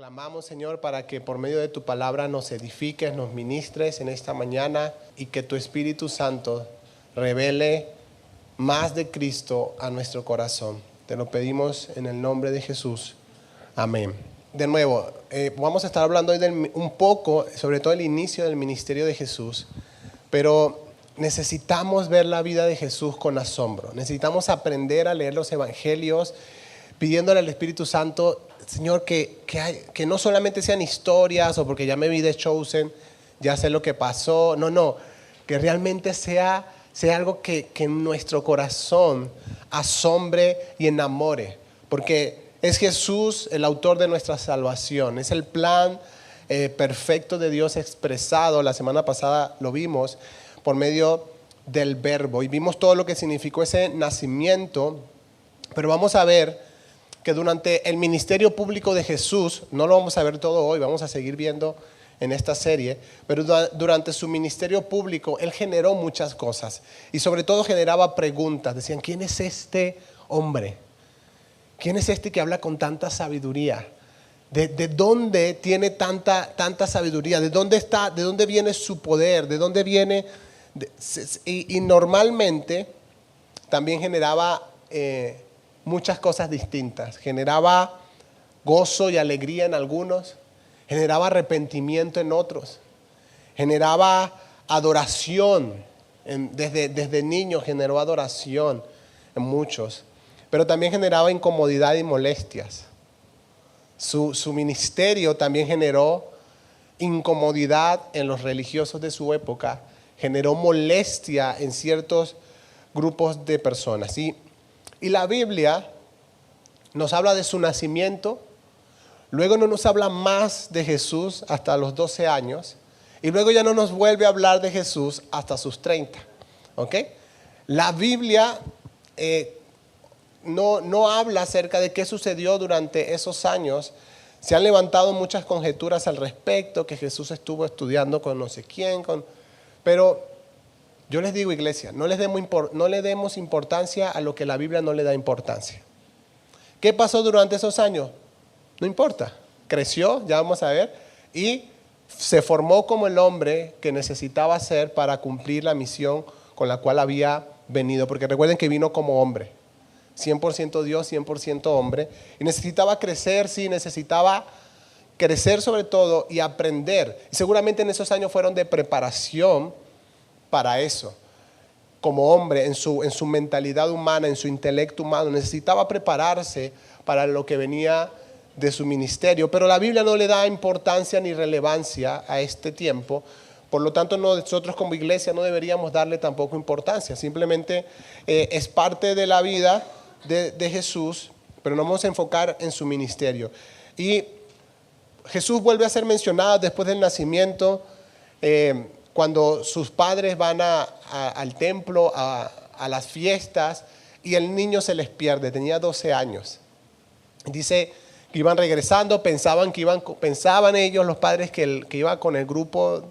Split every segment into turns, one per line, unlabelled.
clamamos, Señor, para que por medio de tu palabra nos edifiques, nos ministres en esta mañana y que tu Espíritu Santo revele más de Cristo a nuestro corazón. Te lo pedimos en el nombre de Jesús. Amén. De nuevo, vamos a estar hablando hoy un poco, sobre todo el inicio del ministerio de Jesús, pero necesitamos ver la vida de Jesús con asombro. Necesitamos aprender a leer los evangelios, pidiéndole al Espíritu Santo, Señor, que no solamente sean historias o porque ya me vi de Chosen, ya sé lo que pasó. No, que realmente sea algo que en nuestro corazón asombre y enamore. Porque es Jesús el autor de nuestra salvación. Es el plan perfecto de Dios expresado. La semana pasada lo vimos por medio del verbo. Y vimos todo lo que significó ese nacimiento. Pero vamos a ver que durante el ministerio público de Jesús, no lo vamos a ver todo hoy, vamos a seguir viendo en esta serie, pero durante su ministerio público, Él generó muchas cosas y sobre todo generaba preguntas. Decían, ¿quién es este hombre? ¿Quién es este que habla con tanta sabiduría? ¿De dónde tiene tanta sabiduría? ¿De dónde está? ¿De dónde viene su poder? ¿De dónde viene? Y normalmente también generaba muchas cosas distintas. Generaba gozo y alegría en algunos, generaba arrepentimiento en otros, generaba adoración. Desde niño generó adoración en muchos, pero también generaba incomodidad y molestias. Su ministerio también generó incomodidad en los religiosos de su época, generó molestia en ciertos grupos de personas. Y la Biblia nos habla de su nacimiento, luego no nos habla más de Jesús hasta los 12 años, y luego ya no nos vuelve a hablar de Jesús hasta sus 30. ¿Ok? La Biblia no habla acerca de qué sucedió durante esos años. Se han levantado muchas conjeturas al respecto, que Jesús estuvo estudiando con no sé quién, pero yo les digo, iglesia, no le demos importancia a lo que la Biblia no le da importancia. ¿Qué pasó durante esos años? No importa. Creció, ya vamos a ver, y se formó como el hombre que necesitaba ser para cumplir la misión con la cual había venido. Porque recuerden que vino como hombre, 100% Dios, 100% hombre, y necesitaba crecer, sí, necesitaba crecer sobre todo y aprender. Y seguramente en esos años fueron de preparación para eso. Como hombre, en su mentalidad humana, en su intelecto humano, necesitaba prepararse para lo que venía de su ministerio. Pero la Biblia no le da importancia ni relevancia a este tiempo. Por lo tanto, nosotros como iglesia no deberíamos darle tampoco importancia. Simplemente es parte de la vida de Jesús, pero nos vamos a enfocar en su ministerio. Y Jesús vuelve a ser mencionado después del nacimiento, cuando sus padres van al templo, a las fiestas, y el niño se les pierde. Tenía 12 años. Dice que iban regresando, pensaban ellos, los padres, que iba con el grupo,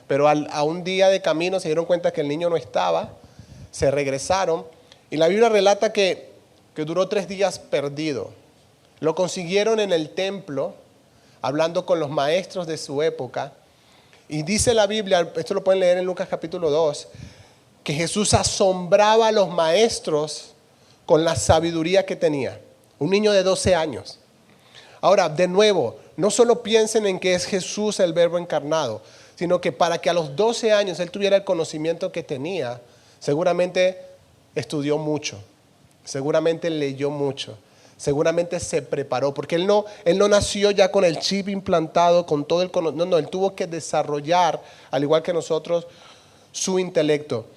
pero a un día de camino se dieron cuenta que el niño no estaba, se regresaron, y la Biblia relata que duró 3 días perdido. Lo consiguieron en el templo, hablando con los maestros de su época. Y dice la Biblia, esto lo pueden leer en Lucas capítulo 2, que Jesús asombraba a los maestros con la sabiduría que tenía. Un niño de 12 años. Ahora, de nuevo, no solo piensen en que es Jesús el verbo encarnado, sino que para que a los 12 años él tuviera el conocimiento que tenía, seguramente estudió mucho, seguramente leyó mucho. Seguramente se preparó, porque él no nació ya con el chip implantado, con todo el conocimiento. No, él tuvo que desarrollar, al igual que nosotros, su intelecto.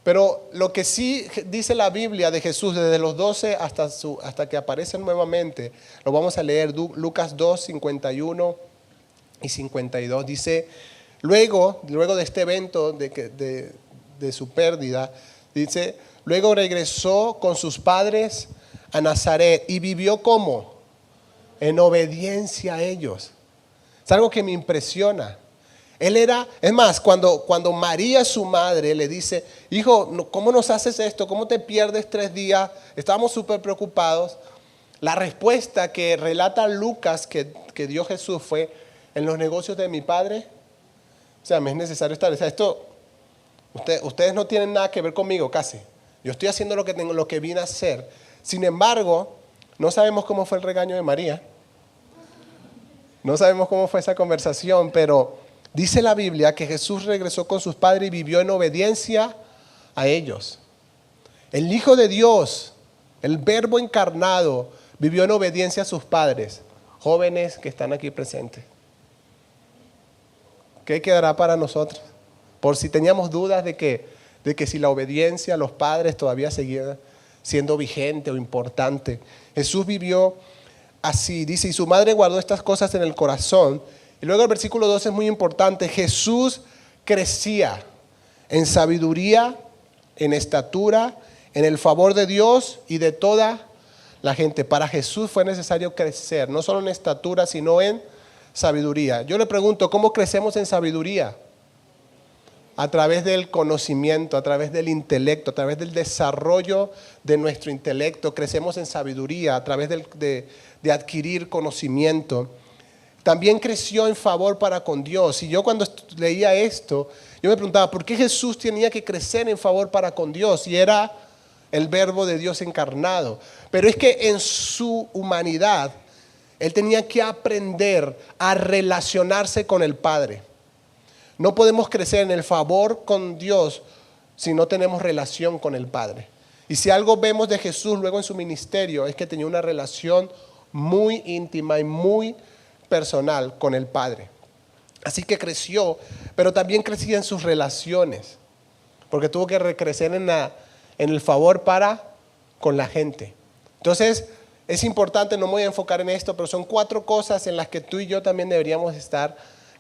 Pero lo que sí dice la Biblia de Jesús desde los 12 hasta que aparece nuevamente, lo vamos a leer, Lucas 2, 51 y 52. Dice, luego de este evento de su pérdida, dice, luego regresó con sus padres a Nazaret y vivió ¿cómo? En obediencia a ellos. Es algo que me impresiona. Es más, cuando María, su madre, le dice, hijo, ¿cómo nos haces esto? ¿Cómo te pierdes 3 días? Estábamos súper preocupados. La respuesta que relata Lucas que dio Jesús fue: en los negocios de mi Padre, o sea, me es necesario estar. O sea, ustedes no tienen nada que ver conmigo casi. Yo estoy haciendo lo que vine a hacer. Sin embargo, no sabemos cómo fue el regaño de María. No sabemos cómo fue esa conversación, pero dice la Biblia que Jesús regresó con sus padres y vivió en obediencia a ellos. El Hijo de Dios, el Verbo encarnado, vivió en obediencia a sus padres. Jóvenes que están aquí presentes, ¿qué quedará para nosotros? Por si teníamos dudas de que si la obediencia a los padres todavía seguía siendo vigente o importante. Jesús vivió así, dice, y su madre guardó estas cosas en el corazón. Y luego el versículo 12 es muy importante. Jesús crecía en sabiduría, en estatura, en el favor de Dios y de toda la gente. Para Jesús fue necesario crecer, no solo en estatura, sino en sabiduría. Yo le pregunto, ¿cómo crecemos en sabiduría? A través del conocimiento, a través del intelecto, a través del desarrollo de nuestro intelecto. Crecemos en sabiduría a través de adquirir conocimiento. También creció en favor para con Dios. Y yo cuando leía esto, yo me preguntaba, ¿por qué Jesús tenía que crecer en favor para con Dios? Y era el Verbo de Dios encarnado. Pero es que en su humanidad, Él tenía que aprender a relacionarse con el Padre. No podemos crecer en el favor con Dios si no tenemos relación con el Padre. Y si algo vemos de Jesús luego en su ministerio, es que tenía una relación muy íntima y muy personal con el Padre. Así que creció, pero también crecía en sus relaciones, porque tuvo que crecer en el favor para con la gente. Entonces, es importante, no me voy a enfocar en esto, pero son 4 cosas en las que tú y yo también deberíamos estar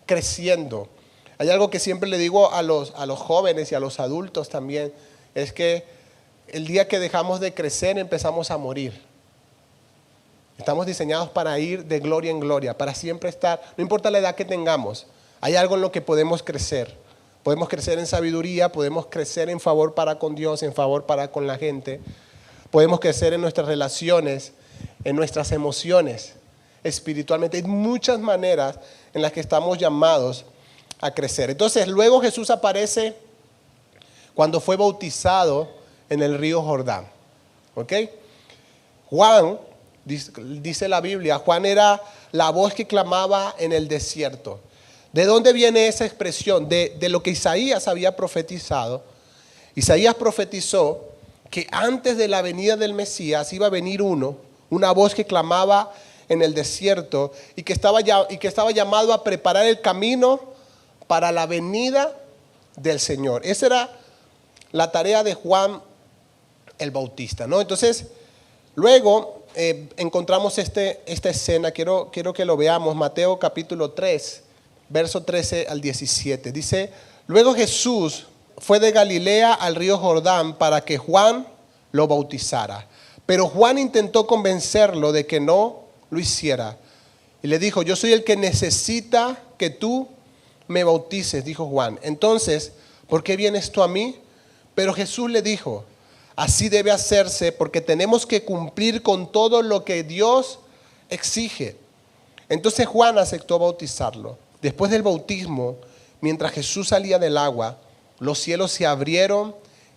creciendo. Hay algo que siempre le digo a los jóvenes y a los adultos también, es que el día que dejamos de crecer empezamos a morir. Estamos diseñados para ir de gloria en gloria, para siempre estar, no importa la edad que tengamos, hay algo en lo que podemos crecer. Podemos crecer en sabiduría, podemos crecer en favor para con Dios, en favor para con la gente. Podemos crecer en nuestras relaciones, en nuestras emociones, espiritualmente. Hay muchas maneras en las que estamos llamados a crecer. Entonces, luego Jesús aparece cuando fue bautizado en el río Jordán. ¿Ok? Juan, dice la Biblia, Juan era la voz que clamaba en el desierto. ¿De dónde viene esa expresión? De lo que Isaías había profetizado. Isaías profetizó que antes de la venida del Mesías iba a venir una voz que clamaba en el desierto y que estaba llamado a preparar el camino para la venida del Señor. Esa era la tarea de Juan el Bautista, ¿no? Entonces, luego encontramos esta escena, quiero que lo veamos, Mateo capítulo 3, verso 13 al 17. Dice, luego Jesús fue de Galilea al río Jordán para que Juan lo bautizara. Pero Juan intentó convencerlo de que no lo hiciera. Y le dijo, yo soy el que necesita que tú me bautices, dijo Juan. Entonces, ¿por qué vienes tú a mí? Pero Jesús le dijo, así debe hacerse porque tenemos que cumplir con todo lo que Dios exige. Entonces Juan aceptó bautizarlo. Después del bautismo, mientras Jesús salía del agua, los cielos se abrieron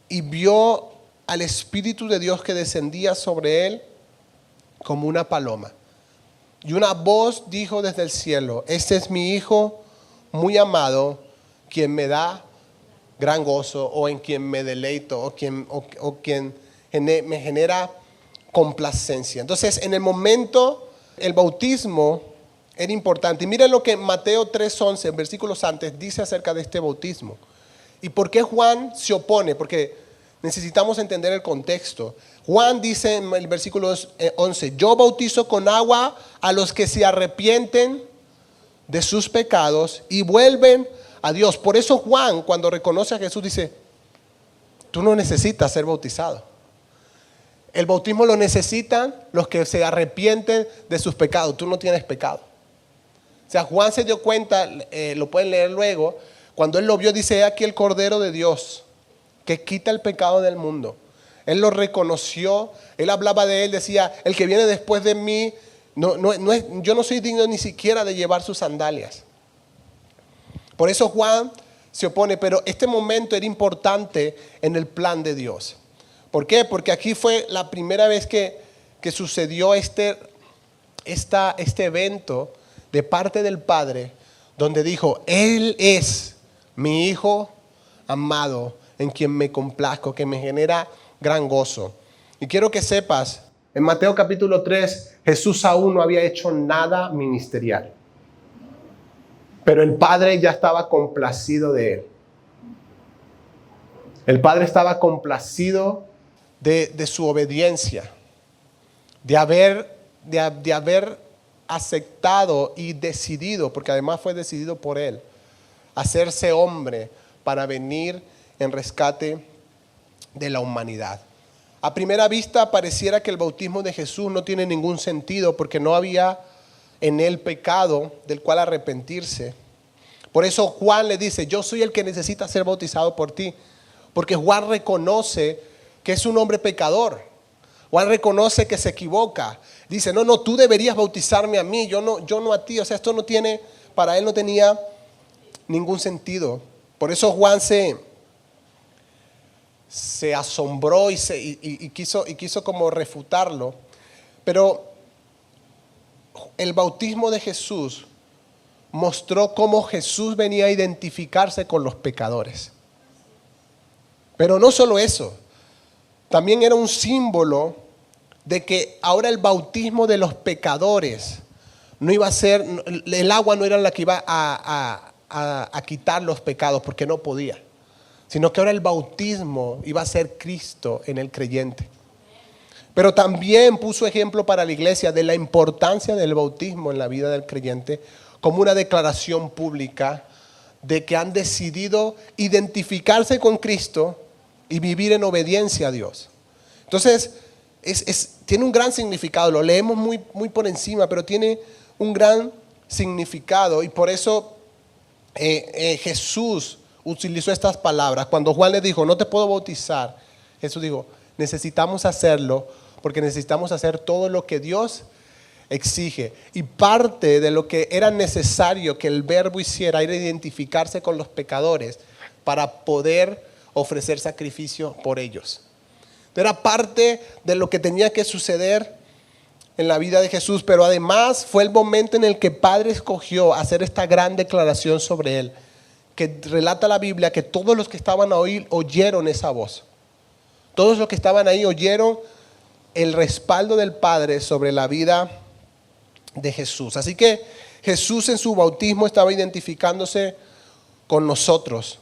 y vio al Espíritu de Dios que descendía sobre él como una paloma. Y una voz dijo desde el cielo, este es mi Hijo muy amado, quien me da gran gozo, o en quien me deleito, o quien me genera complacencia. Entonces, en el momento, el bautismo era importante. Y miren lo que Mateo 3:11, versículos antes, dice acerca de este bautismo. ¿Y por qué Juan se opone? Porque necesitamos entender el contexto. Juan dice en el versículo 11, yo bautizo con agua a los que se arrepienten de sus pecados y vuelven a Dios. Por eso Juan, cuando reconoce a Jesús, dice, tú no necesitas ser bautizado. El bautismo lo necesitan los que se arrepienten de sus pecados. Tú no tienes pecado. O sea, Juan se dio cuenta, lo pueden leer luego, cuando él lo vio, dice, aquí el Cordero de Dios, que quita el pecado del mundo. Él lo reconoció, él hablaba de él, decía, el que viene después de mí, yo no soy digno ni siquiera de llevar sus sandalias. Por eso Juan se opone, pero este momento era importante en el plan de Dios. ¿Por qué? Porque aquí fue la primera vez que sucedió este evento de parte del Padre, donde dijo, Él es mi Hijo amado, en quien me complazco, que me genera gran gozo. Y quiero que sepas, en Mateo capítulo 3, Jesús aún no había hecho nada ministerial, pero el Padre ya estaba complacido de Él. El Padre estaba complacido de su obediencia, de haber aceptado y decidido, porque además fue decidido por Él, hacerse hombre para venir en rescate de la humanidad. A primera vista pareciera que el bautismo de Jesús no tiene ningún sentido porque no había en él pecado del cual arrepentirse. Por eso Juan le dice, yo soy el que necesita ser bautizado por ti, porque Juan reconoce que es un hombre pecador. Juan reconoce que se equivoca. Dice, no, tú deberías bautizarme a mí, yo no a ti. O sea, esto para él no tenía ningún sentido. Por eso Juan se asombró y quiso como refutarlo. Pero el bautismo de Jesús mostró cómo Jesús venía a identificarse con los pecadores. Pero no solo eso, también era un símbolo de que ahora el bautismo de los pecadores no iba a ser, el agua no era la que iba a quitar los pecados, porque no podía, sino que ahora el bautismo iba a ser Cristo en el creyente. Pero también puso ejemplo para la iglesia de la importancia del bautismo en la vida del creyente como una declaración pública de que han decidido identificarse con Cristo y vivir en obediencia a Dios. Entonces, tiene un gran significado, lo leemos muy por encima, pero tiene un gran significado y por eso Jesús utilizó estas palabras. Cuando Juan le dijo, no te puedo bautizar, Jesús dijo, necesitamos hacerlo porque necesitamos hacer todo lo que Dios exige. Y parte de lo que era necesario que el verbo hiciera era identificarse con los pecadores para poder ofrecer sacrificio por ellos. Era parte de lo que tenía que suceder en la vida de Jesús, pero además fue el momento en el que el Padre escogió hacer esta gran declaración sobre él, que relata la Biblia que todos los que estaban ahí oyeron esa voz. Todos los que estaban ahí oyeron el respaldo del Padre sobre la vida de Jesús. Así que Jesús en su bautismo estaba identificándose con nosotros.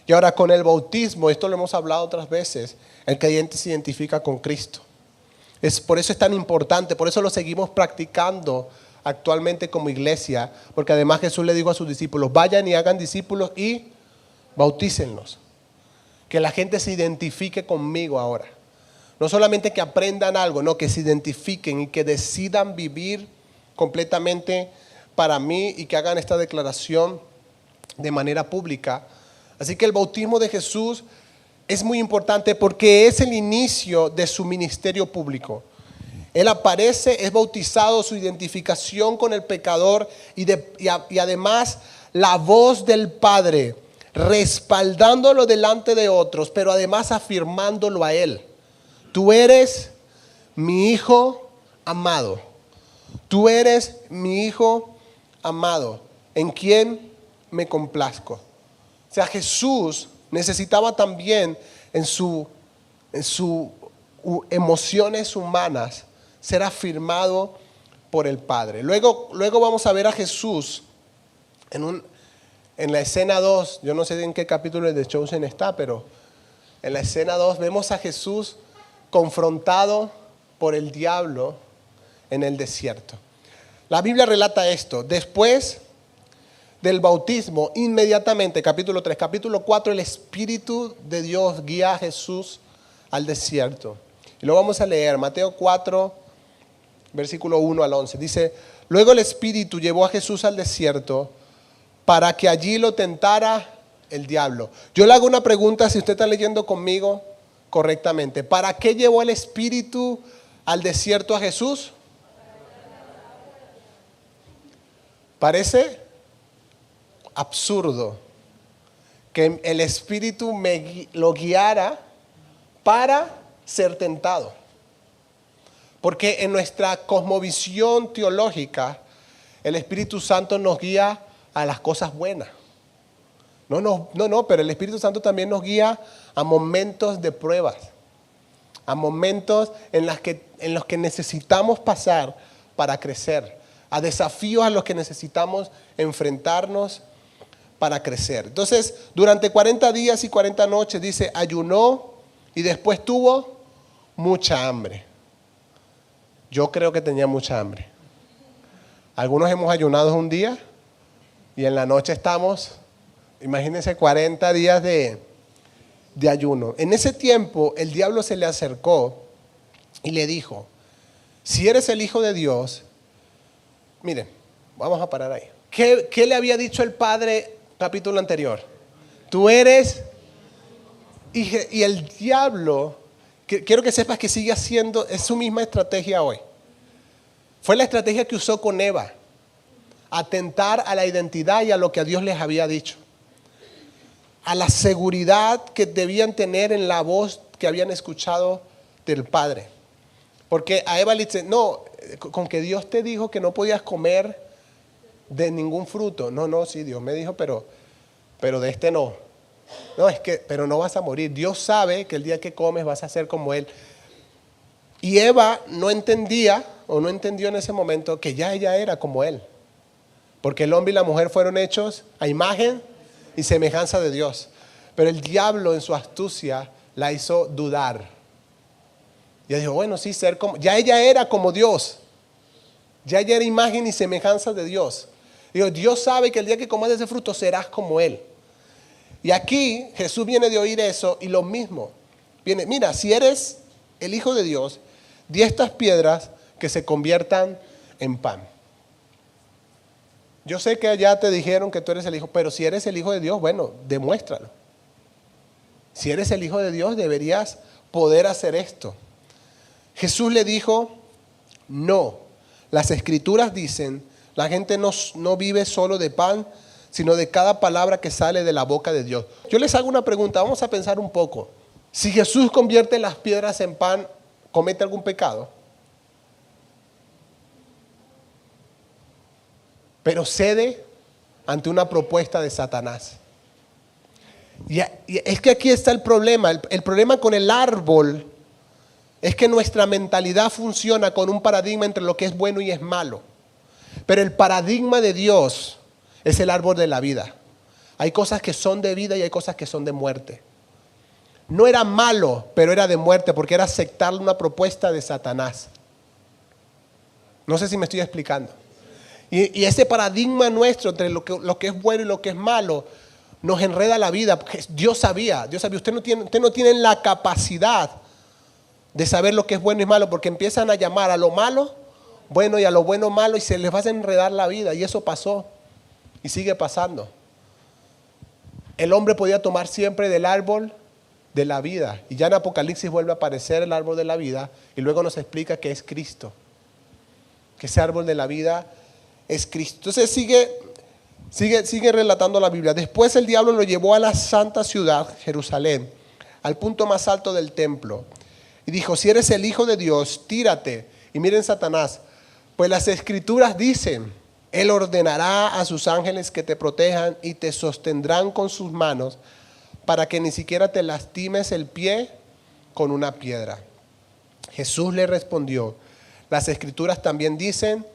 Y ahora con el bautismo, esto lo hemos hablado otras veces, el creyente se identifica con Cristo. Por eso es tan importante, por eso lo seguimos practicando actualmente como iglesia, porque además Jesús le dijo a sus discípulos, vayan y hagan discípulos y bautícenlos. Que la gente se identifique conmigo ahora. No solamente que aprendan algo, no, que se identifiquen y que decidan vivir completamente para mí y que hagan esta declaración de manera pública. Así que el bautismo de Jesús es muy importante porque es el inicio de su ministerio público. Él aparece, es bautizado, su identificación con el pecador y además la voz del Padre respaldándolo delante de otros, pero además afirmándolo a él. Tú eres mi hijo amado. Tú eres mi hijo amado, en quien me complazco. O sea, Jesús necesitaba también en sus emociones humanas ser afirmado por el Padre. Luego vamos a ver a Jesús en la escena 2, yo no sé en qué capítulo de The Chosen está, pero en la escena 2 vemos a Jesús confrontado por el diablo en el desierto. La Biblia relata esto. Después del bautismo, inmediatamente, capítulo 3, capítulo 4, el Espíritu de Dios guía a Jesús al desierto. Y lo vamos a leer, Mateo 4, versículo 1 al 11. Dice, luego el Espíritu llevó a Jesús al desierto para que allí lo tentara el diablo. Yo le hago una pregunta, si usted está leyendo conmigo, correctamente. ¿Para qué llevó el Espíritu al desierto a Jesús? Parece absurdo que el Espíritu lo guiara para ser tentado. Porque en nuestra cosmovisión teológica, el Espíritu Santo nos guía a las cosas buenas. No, pero el Espíritu Santo también nos guía a momentos de pruebas, a momentos en los que necesitamos pasar para crecer, a desafíos a los que necesitamos enfrentarnos para crecer. Entonces, durante 40 días y 40 noches, dice, ayunó y después tuvo mucha hambre. Yo creo que tenía mucha hambre. Algunos hemos ayunado un día y en la noche estamos, imagínense, 40 días de ayuno. En ese tiempo el diablo se le acercó y le dijo, si eres el Hijo de Dios, miren, vamos a parar ahí. ¿Qué le había dicho el Padre capítulo anterior? Tú eres, y el diablo, quiero que sepas que sigue haciendo, es su misma estrategia hoy. Fue la estrategia que usó con Eva, atentar a la identidad y a lo que a Dios les había dicho, a la seguridad que debían tener en la voz que habían escuchado del Padre. Porque a Eva le dice, no, con que Dios te dijo que no podías comer de ningún fruto. No, sí, Dios me dijo, pero de este no. No, pero no vas a morir. Dios sabe que el día que comes vas a ser como Él. Y Eva no entendía, o no entendió en ese momento, que ya ella era como Él. Porque el hombre y la mujer fueron hechos a imagen y semejanza de Dios. Pero el diablo en su astucia la hizo dudar. Y ella dijo, bueno, sí, ya ella era como Dios. Ya ella era imagen y semejanza de Dios. Digo, Dios sabe que el día que comas de ese fruto serás como Él. Y aquí Jesús viene de oír eso y lo mismo. Viene, mira, si eres el Hijo de Dios, di estas piedras que se conviertan en pan. Yo sé que ya te dijeron que tú eres el Hijo, pero si eres el Hijo de Dios, bueno, demuéstralo. Si eres el Hijo de Dios, deberías poder hacer esto. Jesús le dijo, no, las Escrituras dicen, la gente no vive solo de pan, sino de cada palabra que sale de la boca de Dios. Yo les hago una pregunta, vamos a pensar un poco. Si Jesús convierte las piedras en pan, ¿comete algún pecado? Pero cede ante una propuesta de Satanás. Y es que aquí está el problema. El problema con el árbol es que nuestra mentalidad funciona con un paradigma entre lo que es bueno y es malo. Pero el paradigma de Dios es el árbol de la vida. Hay cosas que son de vida y hay cosas que son de muerte. No era malo, pero era de muerte porque era aceptar una propuesta de Satanás. No sé si me estoy explicando. Y ese paradigma nuestro entre lo que es bueno y lo que es malo nos enreda la vida. Dios sabía, usted no tiene la capacidad de saber lo que es bueno y malo, porque empiezan a llamar a lo malo bueno y a lo bueno malo y se les va a enredar la vida. Y eso pasó y sigue pasando. El hombre podía tomar siempre del árbol de la vida, y ya en Apocalipsis vuelve a aparecer el árbol de la vida y luego nos explica que es Cristo, que ese árbol de la vida es Cristo. Entonces sigue relatando la Biblia. Después el diablo lo llevó a la santa ciudad, Jerusalén, al punto más alto del templo. Y dijo, si eres el Hijo de Dios, tírate. Y miren Satanás, pues las Escrituras dicen, Él ordenará a sus ángeles que te protejan y te sostendrán con sus manos para que ni siquiera te lastimes el pie con una piedra. Jesús le respondió, las Escrituras también dicen,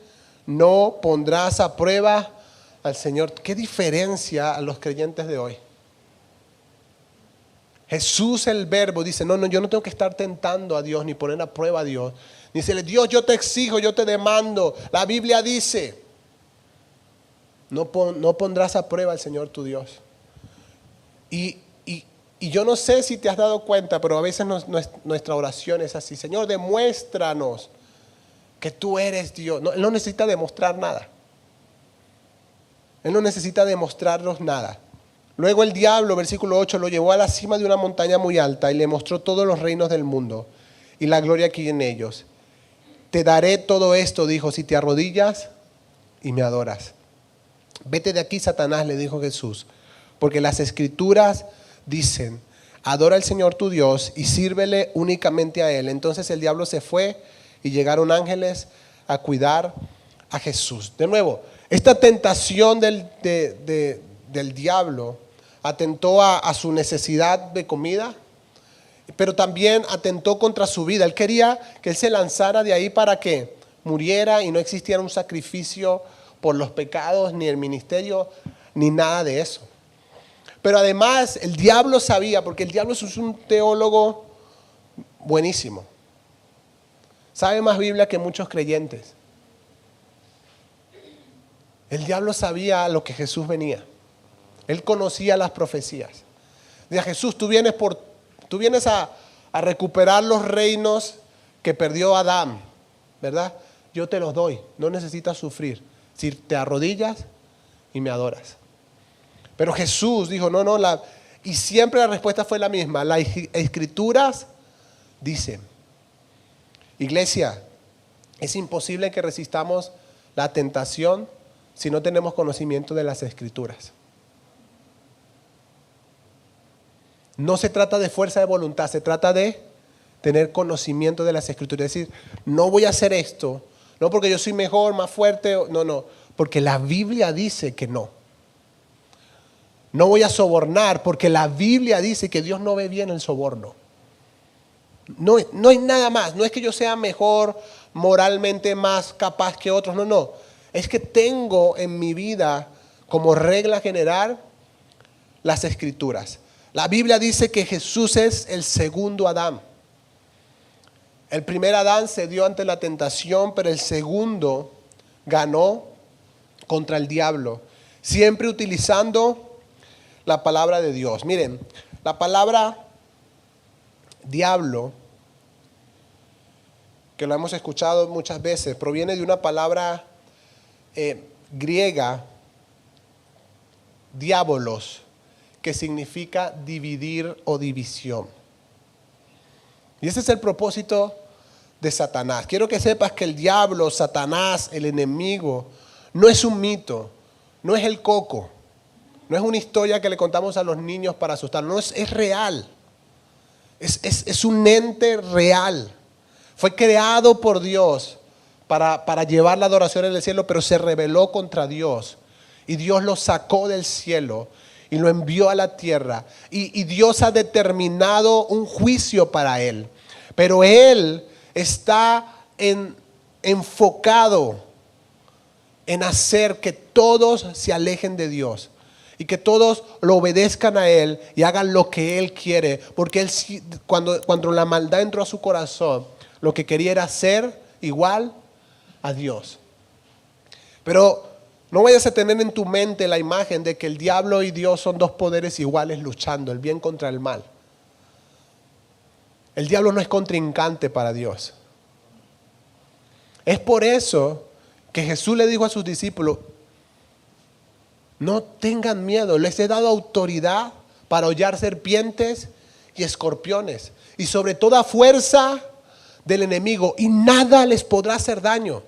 no pondrás a prueba al Señor. ¿Qué diferencia a los creyentes de hoy? Jesús, el verbo, dice, no, yo no tengo que estar tentando a Dios ni poner a prueba a Dios. Dice, Dios, yo te exijo, yo te demando. La Biblia dice, no pondrás a prueba al Señor tu Dios. Y yo no sé si te has dado cuenta, pero a veces nuestra oración es así. Señor, demuéstranos que tú eres Dios. Él no necesita demostrar nada. Él no necesita demostrarnos nada. Luego el diablo, versículo 8, lo llevó a la cima de una montaña muy alta y le mostró todos los reinos del mundo y la gloria que hay en ellos. Te daré todo esto, dijo, si te arrodillas y me adoras. Vete de aquí, Satanás, le dijo Jesús, porque las Escrituras dicen, adora al Señor tu Dios y sírvele únicamente a Él. Entonces el diablo se fue y llegaron ángeles a cuidar a Jesús. De nuevo, esta tentación del diablo atentó a su necesidad de comida, pero también atentó contra su vida. Él quería que él se lanzara de ahí para que muriera y no existiera un sacrificio por los pecados, ni el ministerio, ni nada de eso. Pero además el diablo sabía, porque el diablo es un teólogo buenísimo. Sabe más Biblia que muchos creyentes. El diablo sabía a lo que Jesús venía. Él conocía las profecías. Decía, Jesús, tú vienes a recuperar los reinos que perdió Adán, ¿verdad? Yo te los doy, no necesitas sufrir. Si te arrodillas y me adoras. Pero Jesús dijo, no, y siempre la respuesta fue la misma. Las Escrituras dicen. Iglesia, es imposible que resistamos la tentación si no tenemos conocimiento de las Escrituras. No se trata de fuerza de voluntad, se trata de tener conocimiento de las Escrituras. Es decir, no voy a hacer esto, no porque yo soy mejor, más fuerte, no, porque la Biblia dice que no. No voy a sobornar porque la Biblia dice que Dios no ve bien el soborno. No hay nada más, no es que yo sea mejor, moralmente más capaz que otros, no. Es que tengo en mi vida como regla general las Escrituras. La Biblia dice que Jesús es el segundo Adán. El primer Adán cedió ante la tentación, pero el segundo ganó contra el diablo, siempre utilizando la palabra de Dios. Miren, la palabra diablo, que lo hemos escuchado muchas veces, proviene de una palabra griega, diabolos, que significa dividir o división. Y ese es el propósito de Satanás. Quiero que sepas que el diablo, Satanás, el enemigo, no es un mito, no es el coco, no es una historia que le contamos a los niños para asustarlos, no, es real. Es un ente real. Fue creado por Dios para llevar la adoración en el cielo, pero se rebeló contra Dios. Y Dios lo sacó del cielo y lo envió a la tierra. Y Dios ha determinado un juicio para él. Pero él está enfocado en hacer que todos se alejen de Dios. Y que todos lo obedezcan a Él y hagan lo que Él quiere. Porque Él, cuando la maldad entró a su corazón, lo que quería era ser igual a Dios. Pero no vayas a tener en tu mente la imagen de que el diablo y Dios son dos poderes iguales luchando, el bien contra el mal. El diablo no es contrincante para Dios. Es por eso que Jesús le dijo a sus discípulos, no tengan miedo, les he dado autoridad para hollar serpientes y escorpiones y sobre toda fuerza del enemigo, y nada les podrá hacer daño.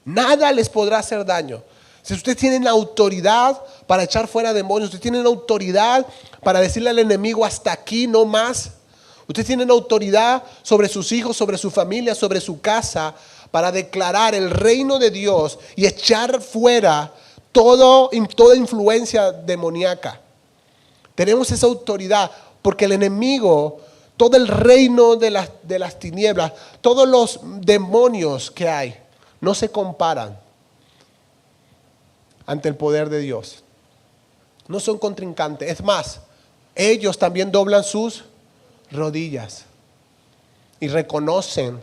Nada les podrá hacer daño. Si ustedes tienen la autoridad para echar fuera demonios, ustedes tienen la autoridad para decirle al enemigo hasta aquí, no más. Ustedes tienen autoridad sobre sus hijos, sobre su familia, sobre su casa, para declarar el reino de Dios y echar fuera toda influencia demoníaca. Tenemos esa autoridad porque el enemigo, todo el reino de las tinieblas, todos los demonios que hay, no se comparan ante el poder de Dios. No son contrincantes. Es más, ellos también doblan sus rodillas y reconocen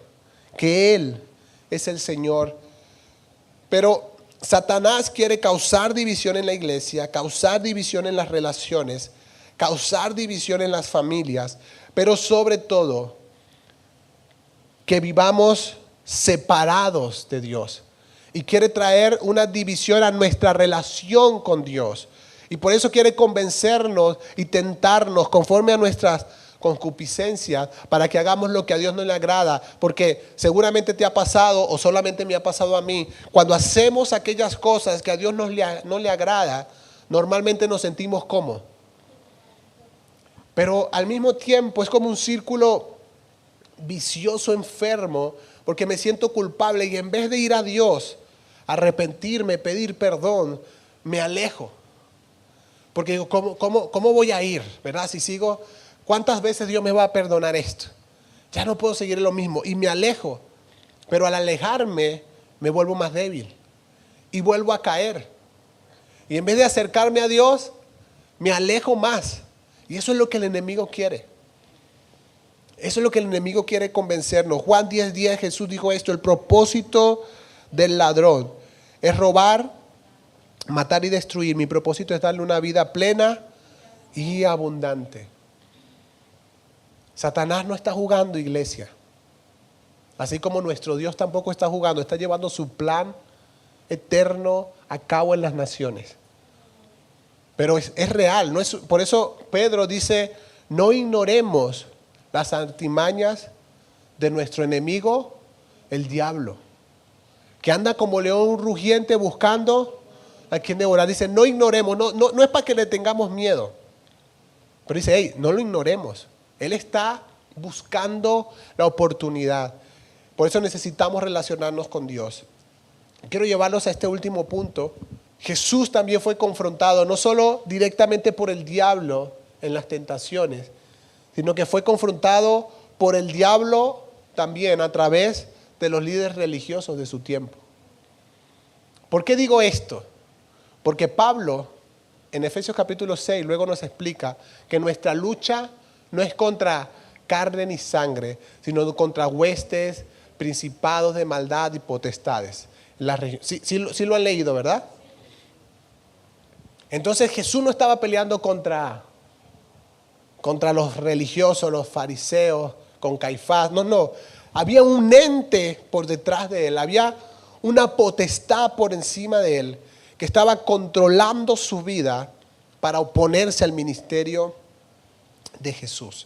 que Él es el Señor. Pero Satanás quiere causar división en la iglesia, causar división en las relaciones, causar división en las familias, pero sobre todo que vivamos separados de Dios y quiere traer una división a nuestra relación con Dios. Y por eso quiere convencernos y tentarnos conforme a nuestras concupiscencias para que hagamos lo que a Dios no le agrada. Porque seguramente te ha pasado o solamente me ha pasado a mí. Cuando hacemos aquellas cosas que a Dios no le agrada, normalmente nos sentimos como. Pero al mismo tiempo es como un círculo vicioso, enfermo, porque me siento culpable y en vez de ir a Dios, arrepentirme, pedir perdón, me alejo. Porque digo, ¿cómo voy a ir? ¿Verdad? Si sigo, ¿cuántas veces Dios me va a perdonar esto? Ya no puedo seguir lo mismo y me alejo. Pero al alejarme me vuelvo más débil y vuelvo a caer. Y en vez de acercarme a Dios, me alejo más. Y eso es lo que el enemigo quiere. Eso es lo que el enemigo quiere convencernos. Juan 10:10, Jesús dijo esto: el propósito del ladrón es robar, matar y destruir. Mi propósito es darle una vida plena y abundante. Satanás no está jugando, iglesia. Así como nuestro Dios tampoco está jugando, está llevando su plan eterno a cabo en las naciones. Pero es real, no es, por eso Pedro dice, no ignoremos las artimañas de nuestro enemigo, el diablo, que anda como león rugiente buscando a quien devorar. Dice, no ignoremos, no es para que le tengamos miedo, pero dice, hey, no lo ignoremos. Él está buscando la oportunidad. Por eso necesitamos relacionarnos con Dios. Quiero llevarlos a este último punto. Jesús también fue confrontado, no solo directamente por el diablo en las tentaciones, sino que fue confrontado por el diablo también a través de los líderes religiosos de su tiempo. ¿Por qué digo esto? Porque Pablo, en Efesios capítulo 6, luego nos explica que nuestra lucha no es contra carne ni sangre, sino contra huestes, principados de maldad y potestades. Sí lo han leído, ¿verdad? Entonces Jesús no estaba peleando contra los religiosos, los fariseos, con Caifás. No. Había un ente por detrás de él. Había una potestad por encima de él que estaba controlando su vida para oponerse al ministerio de Jesús.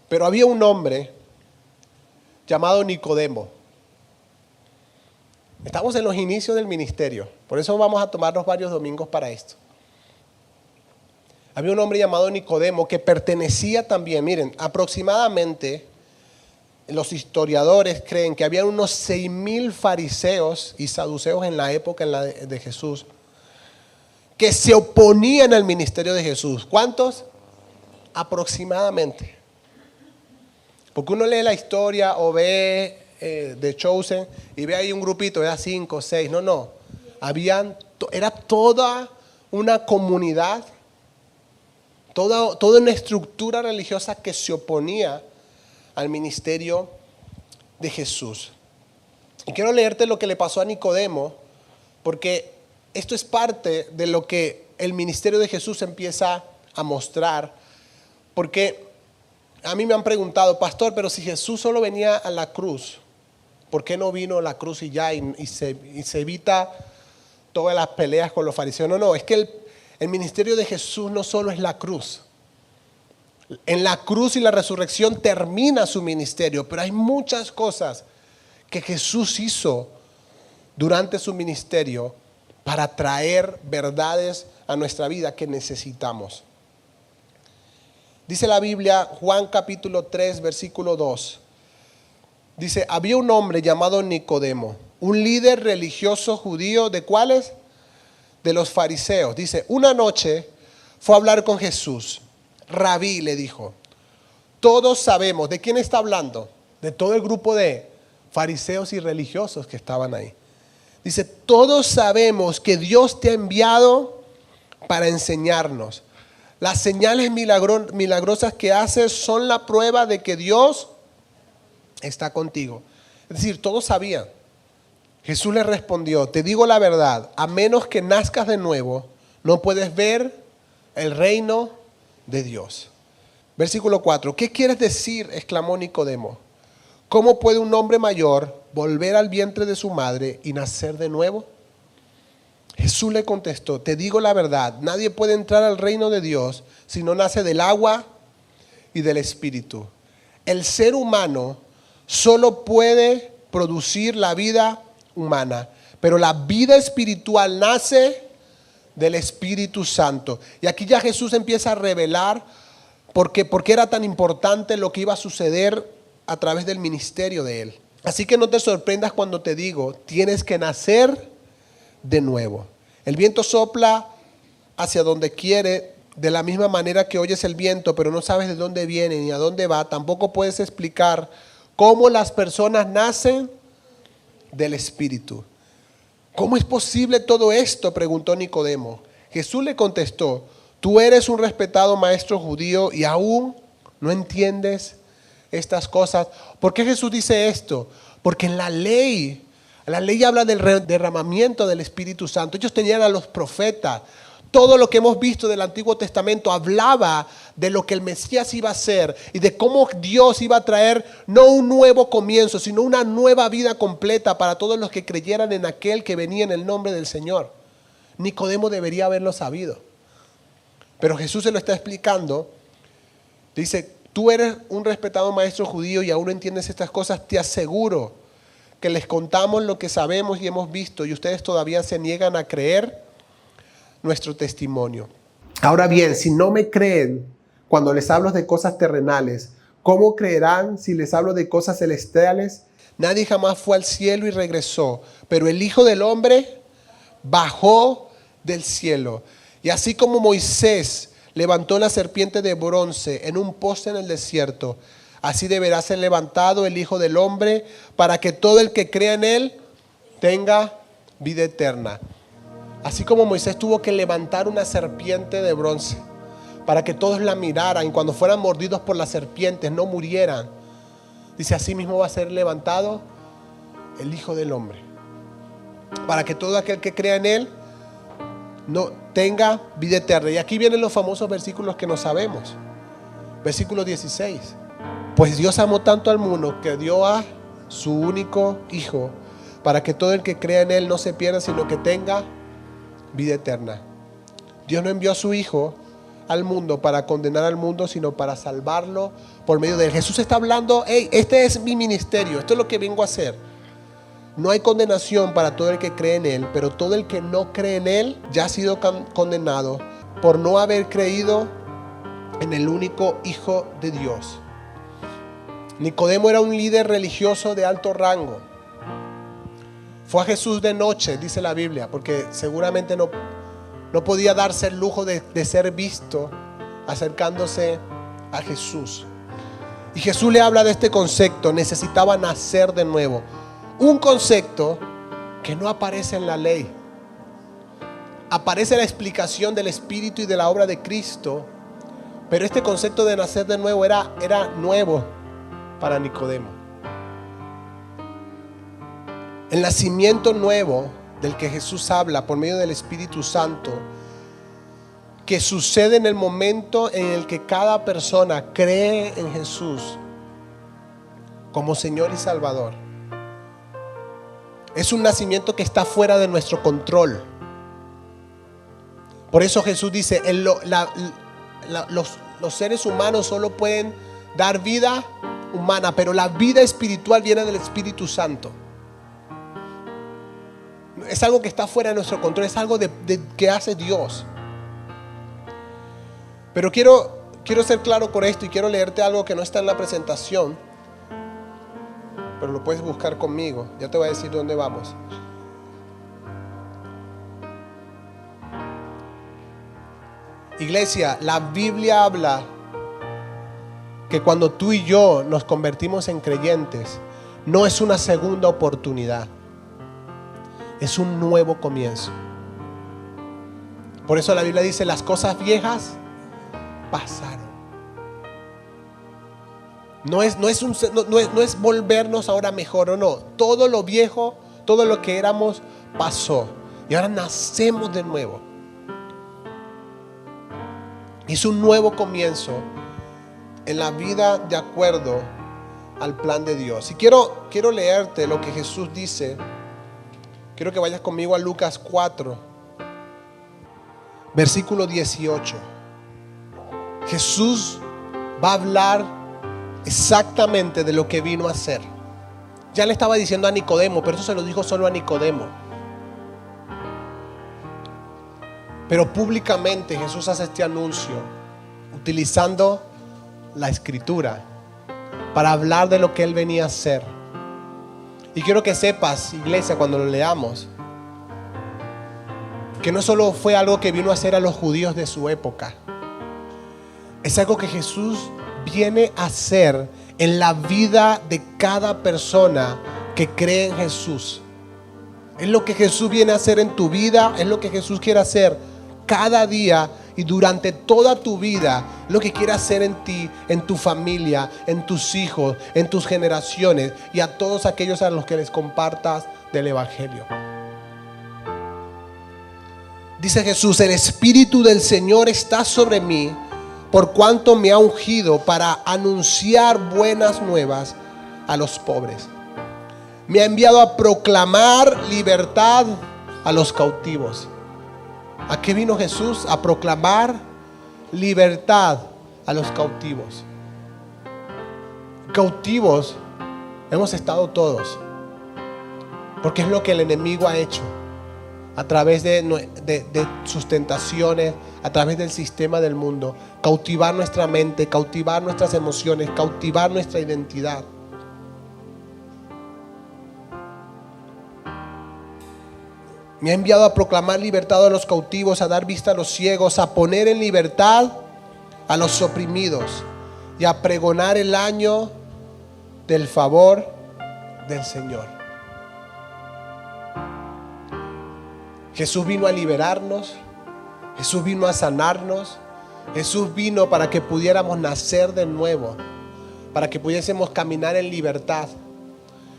Pero había un hombre llamado Nicodemo. Estamos en los inicios del ministerio, por eso vamos a tomarnos varios domingos para esto. Había un hombre llamado Nicodemo que pertenecía también, miren, aproximadamente los historiadores creen que había unos 6,000 fariseos y saduceos en la época de Jesús que se oponían al ministerio de Jesús. ¿Cuántos? Aproximadamente. Porque uno lee la historia o ve The Chosen y ve ahí un grupito, era 5 o 6, no. Era toda una comunidad, toda una estructura religiosa que se oponía al ministerio de Jesús. Y quiero leerte lo que le pasó a Nicodemo, porque esto es parte de lo que el ministerio de Jesús empieza a mostrar. Porque a mí me han preguntado, pastor, pero si Jesús solo venía a la cruz, ¿por qué no vino a la cruz y ya y se evita todas las peleas con los fariseos? No, es que el ministerio de Jesús no solo es la cruz. En la cruz y la resurrección termina su ministerio, pero hay muchas cosas que Jesús hizo durante su ministerio para traer verdades a nuestra vida que necesitamos. Dice la Biblia, Juan capítulo 3, versículo 2. Dice, había un hombre llamado Nicodemo, un líder religioso judío, ¿de cuáles? De los fariseos. Dice, una noche fue a hablar con Jesús. Rabí, le dijo, todos sabemos, ¿de quién está hablando? De todo el grupo de fariseos y religiosos que estaban ahí. Dice, todos sabemos que Dios te ha enviado para enseñarnos. Las señales milagrosas que haces son la prueba de que Dios está contigo. Es decir, todos sabían. Jesús le respondió, te digo la verdad, a menos que nazcas de nuevo, no puedes ver el reino de Dios. Versículo 4, ¿qué quieres decir? Exclamó Nicodemo. ¿cómo puede un hombre mayor volver al vientre de su madre y nacer de nuevo? Jesús le contestó, te digo la verdad, nadie puede entrar al reino de Dios si no nace del agua y del Espíritu. El ser humano solo puede producir la vida humana, pero la vida espiritual nace del Espíritu Santo. Y aquí ya Jesús empieza a revelar por qué era tan importante lo que iba a suceder a través del ministerio de Él. Así que no te sorprendas cuando te digo, tienes que nacer de nuevo. El viento sopla hacia donde quiere, de la misma manera que oyes el viento, pero no sabes de dónde viene ni a dónde va. Tampoco puedes explicar cómo las personas nacen del Espíritu. ¿Cómo es posible todo esto?, preguntó Nicodemo. Jesús le contestó, tú eres un respetado maestro judío y aún no entiendes estas cosas. ¿Por qué Jesús dice esto? Porque en la ley habla del derramamiento del Espíritu Santo. Ellos tenían a los profetas. Todo lo que hemos visto del Antiguo Testamento hablaba de lo que el Mesías iba a hacer y de cómo Dios iba a traer no un nuevo comienzo, sino una nueva vida completa para todos los que creyeran en aquel que venía en el nombre del Señor. Nicodemo debería haberlo sabido. Pero Jesús se lo está explicando. Dice, tú eres un respetado maestro judío y aún no entiendes estas cosas. Te aseguro que les contamos lo que sabemos y hemos visto y ustedes todavía se niegan a creer nuestro testimonio. Ahora bien, si no me creen cuando les hablo de cosas terrenales, ¿cómo creerán si les hablo de cosas celestiales? Nadie jamás fue al cielo y regresó, pero el Hijo del Hombre bajó del cielo. Y así como Moisés levantó la serpiente de bronce en un poste en el desierto, así deberá ser levantado el Hijo del Hombre para que todo el que crea en él tenga vida eterna. Así como Moisés tuvo que levantar una serpiente de bronce para que todos la miraran y cuando fueran mordidos por las serpientes no murieran. Dice, así mismo va a ser levantado el Hijo del Hombre, para que todo aquel que crea en él no tenga vida eterna. Y aquí vienen los famosos versículos que no sabemos. Versículo 16. Pues Dios amó tanto al mundo que dio a su único Hijo, para que todo el que crea en él no se pierda, sino que tenga vida eterna. Dios no envió a su Hijo al mundo para condenar al mundo, sino para salvarlo por medio de él. Jesús está hablando, hey, este es mi ministerio, esto es lo que vengo a hacer. No hay condenación para todo el que cree en él, pero todo el que no cree en él ya ha sido condenado por no haber creído en el único Hijo de Dios. Nicodemo era un líder religioso de alto rango. Fue a Jesús de noche, dice la Biblia, porque seguramente no podía darse el lujo de ser visto acercándose a Jesús. Y Jesús le habla de este concepto, necesitaba nacer de nuevo. Un concepto que no aparece en la ley. Aparece la explicación del Espíritu y de la obra de Cristo, pero este concepto de nacer de nuevo era nuevo para Nicodemo. El nacimiento nuevo del que Jesús habla por medio del Espíritu Santo, que sucede en el momento en el que cada persona cree en Jesús como Señor y Salvador, es un nacimiento que está fuera de nuestro control. Por eso Jesús dice, los seres humanos solo pueden dar vida humana, pero la vida espiritual viene del Espíritu Santo. Es algo que está fuera de nuestro control, es algo que hace Dios. Pero quiero ser claro con esto y quiero leerte algo que no está en la presentación, pero lo puedes buscar conmigo. Ya te voy a decir dónde vamos. Iglesia, la Biblia habla que cuando tú y yo nos convertimos en creyentes, no es una segunda oportunidad, es un nuevo comienzo. Por eso la Biblia dice, las cosas viejas pasaron. No es volvernos ahora mejor o no. Todo lo viejo, todo lo que éramos pasó. Y ahora nacemos de nuevo. Es un nuevo comienzo en la vida de acuerdo al plan de Dios. Y quiero leerte lo que Jesús dice. Quiero que vayas conmigo a Lucas 4, versículo 18. Jesús va a hablar exactamente de lo que vino a hacer. Ya le estaba diciendo a Nicodemo, pero eso se lo dijo solo a Nicodemo. Pero públicamente Jesús hace este anuncio utilizando la escritura para hablar de lo que Él venía a hacer. Y quiero que sepas, iglesia, cuando lo leamos, que no solo fue algo que vino a hacer a los judíos de su época. Es algo que Jesús viene a hacer en la vida de cada persona que cree en Jesús. Es lo que Jesús viene a hacer en tu vida, es lo que Jesús quiere hacer cada día y durante toda tu vida, lo que quiere hacer en ti, en tu familia, en tus hijos, en tus generaciones y a todos aquellos a los que les compartas del Evangelio. Dice Jesús: el Espíritu del Señor está sobre mí, por cuanto me ha ungido para anunciar buenas nuevas a los pobres. Me ha enviado a proclamar libertad a los cautivos. ¿A qué vino Jesús? A proclamar libertad a los cautivos. Cautivos hemos estado todos, porque es lo que el enemigo ha hecho a través de sus tentaciones, a través del sistema del mundo. Cautivar nuestra mente, cautivar nuestras emociones, cautivar nuestra identidad. Me ha enviado a proclamar libertad a los cautivos, a dar vista a los ciegos, a poner en libertad a los oprimidos y a pregonar el año del favor del Señor. Jesús vino a liberarnos, Jesús vino a sanarnos, Jesús vino para que pudiéramos nacer de nuevo, para que pudiésemos caminar en libertad.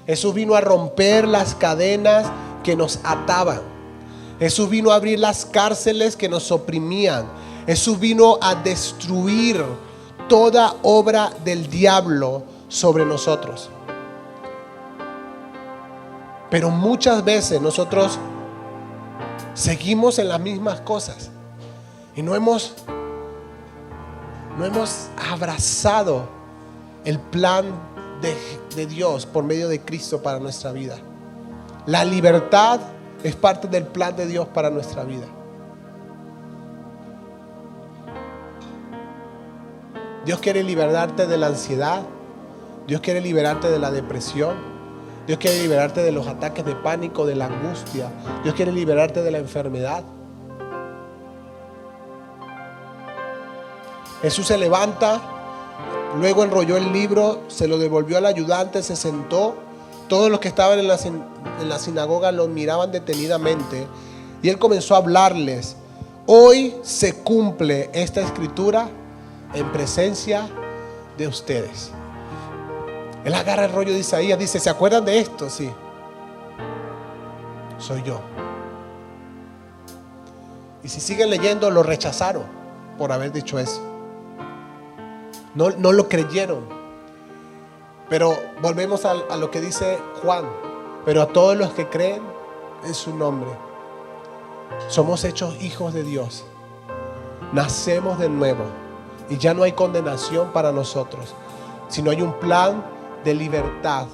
Jesús vino a romper las cadenas que nos ataban. Jesús vino a abrir las cárceles que nos oprimían. Jesús vino a destruir toda obra del diablo sobre nosotros. Pero muchas veces nosotros seguimos en las mismas cosas y no hemos abrazado el plan de Dios por medio de Cristo para nuestra vida. La libertad es parte del plan de Dios para nuestra vida. Dios quiere liberarte de la ansiedad. Dios quiere liberarte de la depresión. Dios quiere liberarte de los ataques de pánico, de la angustia. Dios quiere liberarte de la enfermedad. Jesús se levanta, luego enrolló el libro, se lo devolvió al ayudante, se sentó. Todos los que estaban en la sinagoga lo miraban detenidamente y él comenzó a hablarles. Hoy se cumple esta escritura en presencia de ustedes. Él agarra el rollo de Isaías, dice: ¿se acuerdan de esto? Sí. Soy yo. Y si siguen leyendo, lo rechazaron por haber dicho eso. No lo creyeron. Pero volvemos a lo que dice Juan. Pero a todos los que creen en su nombre, somos hechos hijos de Dios. Nacemos de nuevo. Y ya no hay condenación para nosotros, sino hay un plan de libertad